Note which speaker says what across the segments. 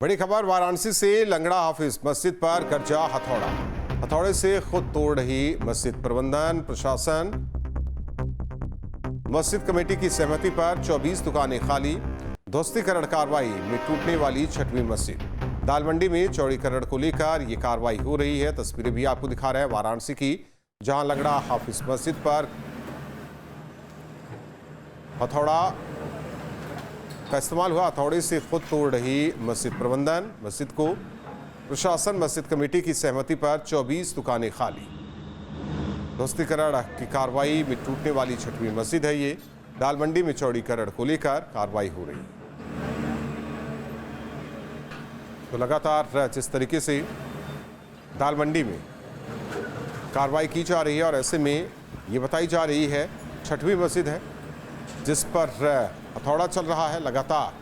Speaker 1: बड़ी खबर वाराणसी से लंगड़ा हाफिज मस्जिद पर कर्जा हथौड़ा। हथौड़े से खुद तोड़ रही मस्जिद प्रबंधन प्रशासन। मस्जिद कमेटी की सहमति पर 24 दुकानें खाली। ध्वस्तीकरण कार्रवाई में टूटने वाली छठवीं मस्जिद। दालमंडी में चौड़ीकरण को लेकर ये कार्रवाई हो रही है। तस्वीरें भी आपको दिखा रहे हैं वाराणसी की, जहां लंगड़ा हाफिज मस्जिद पर हथौड़ा का इस्तेमाल हुआ। हथौड़े से खुद तोड़ रही मस्जिद प्रबंधन मस्जिद को प्रशासन। मस्जिद कमेटी की सहमति पर 24 दुकानें खाली। ध्वस्तीकरण की कार्रवाई में टूटने वाली छठवीं मस्जिद है ये। दालमंडी में चौड़ीकरण को लेकर कार्रवाई हो रही है। तो लगातार जिस तरीके से दालमंडी में कार्रवाई की जा रही है और ऐसे में ये बताई जा रही है छठवीं मस्जिद है जिस पर हथौड़ा चल रहा है लगातार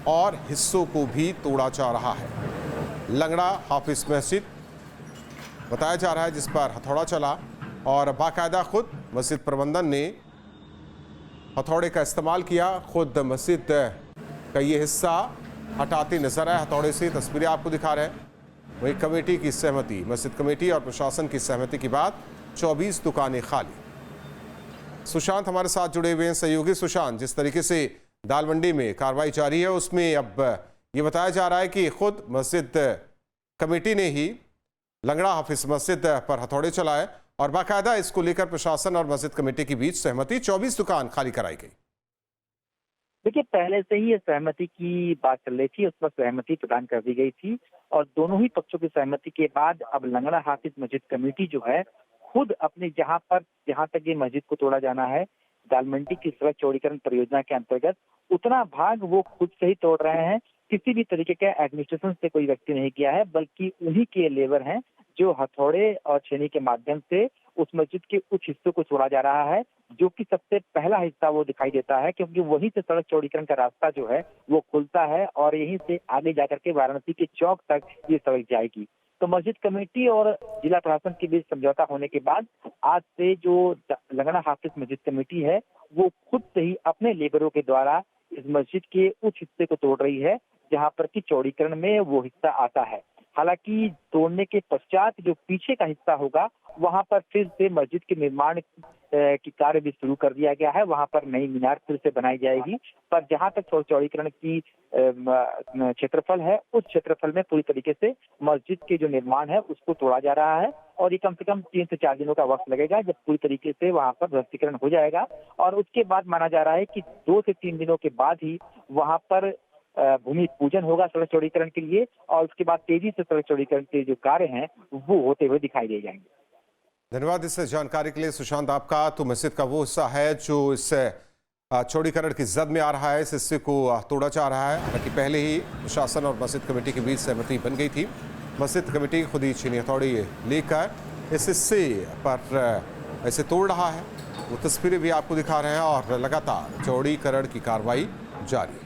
Speaker 1: और हिस्सों को भी तोड़ा जा रहा है। लंगड़ा हाफिज मस्जिद बताया जा रहा है जिस पर हथौड़ा चला और बाकायदा खुद मस्जिद प्रबंधन ने हथौड़े का इस्तेमाल किया। खुद मस्जिद का ये हिस्सा हटाते नजर आए हथौड़े से। तस्वीरें आपको दिखा रहे हैं। वही कमेटी की सहमति, मस्जिद कमेटी और प्रशासन की सहमति के बाद 24 दुकानें खाली। सुशांत हमारे साथ जुड़े हुए हैं, सहयोगी सुशांत। जिस तरीके से दालमंडी में कार्रवाई जारी है उसमें अब ये बताया जा रहा है कि खुद मस्जिद कमेटी ने ही लंगड़ा हाफिज मस्जिद पर हथौड़े चलाए और बाकायदा इसको लेकर प्रशासन और मस्जिद कमेटी के बीच सहमति। 24 दुकान खाली कराई गई।
Speaker 2: देखिए, पहले से ही सहमति की बात चल रही थी, उस पर सहमति प्रदान कर दी गई थी और दोनों ही पक्षों की सहमति के बाद अब लंगड़ा हाफिज मस्जिद कमेटी जो है खुद अपने जहां तक ये मस्जिद को तोड़ा जाना है, दालमंडी की सड़क चौड़ीकरण परियोजना के अंतर्गत उतना भाग वो खुद से ही तोड़ रहे हैं। किसी भी तरीके का एडमिनिस्ट्रेशन से कोई व्यक्ति नहीं किया है, बल्कि उन्हीं के लेबर हैं जो हथौड़े और छेनी के माध्यम से उस मस्जिद के कुछ हिस्सों को तोड़ा जा रहा है, जो कि सबसे पहला हिस्सा वो दिखाई देता है क्योंकि वहीं से सड़क चौड़ीकरण का रास्ता जो है वो खुलता है और यहीं से आगे जाकर के वाराणसी के चौक तक ये सड़क जाएगी। तो मस्जिद कमेटी और जिला प्रशासन के बीच समझौता होने के बाद आज से जो लंगड़ा हाफिज मस्जिद कमेटी है वो खुद से ही अपने लेबरों के द्वारा इस मस्जिद के उस हिस्से को तोड़ रही है जहां पर कि चौड़ीकरण में वो हिस्सा आता है। हालांकि तोड़ने के पश्चात जो पीछे का हिस्सा होगा वहां पर फिर से मस्जिद के निर्माण की कार्य भी शुरू कर दिया गया है। वहां पर नई मीनार फिर से बनाई जाएगी, पर जहां तक चौड़ीकरण की क्षेत्रफल है उस क्षेत्रफल में पूरी तरीके से मस्जिद के जो निर्माण है उसको तोड़ा जा रहा है और ये कम से कम 3 से 4 दिनों का वक्त लगेगा जब पूरी तरीके से वहां पर ध्वस्तीकरण हो जाएगा और उसके बाद माना जा रहा है कि 2 से 3 दिनों के बाद ही वहां पर भूमि पूजन होगा सड़क चौड़ीकरण के लिए और उसके बाद तेजी से सड़क चौड़ीकरण के जो कार्य हैं वो होते हुए दिखाई दे जाएंगे।
Speaker 1: धन्यवाद इस जानकारी के लिए सुशांत आपका। तो मस्जिद का वो हिस्सा है जो इस चौड़ीकरण की जद में आ रहा है, इस हिस्से को तोड़ा जा रहा है। हालांकि पहले ही प्रशासन और मस्जिद कमेटी के बीच सहमति बन गई थी। मस्जिद कमेटी खुद ही छीनी हथौड़ी लेकर इस हिस्से पर ऐसे तोड़ रहा है। वो तस्वीरें भी आपको दिखा रहे हैं और लगातार चौड़ीकरण की कार्रवाई जारी है।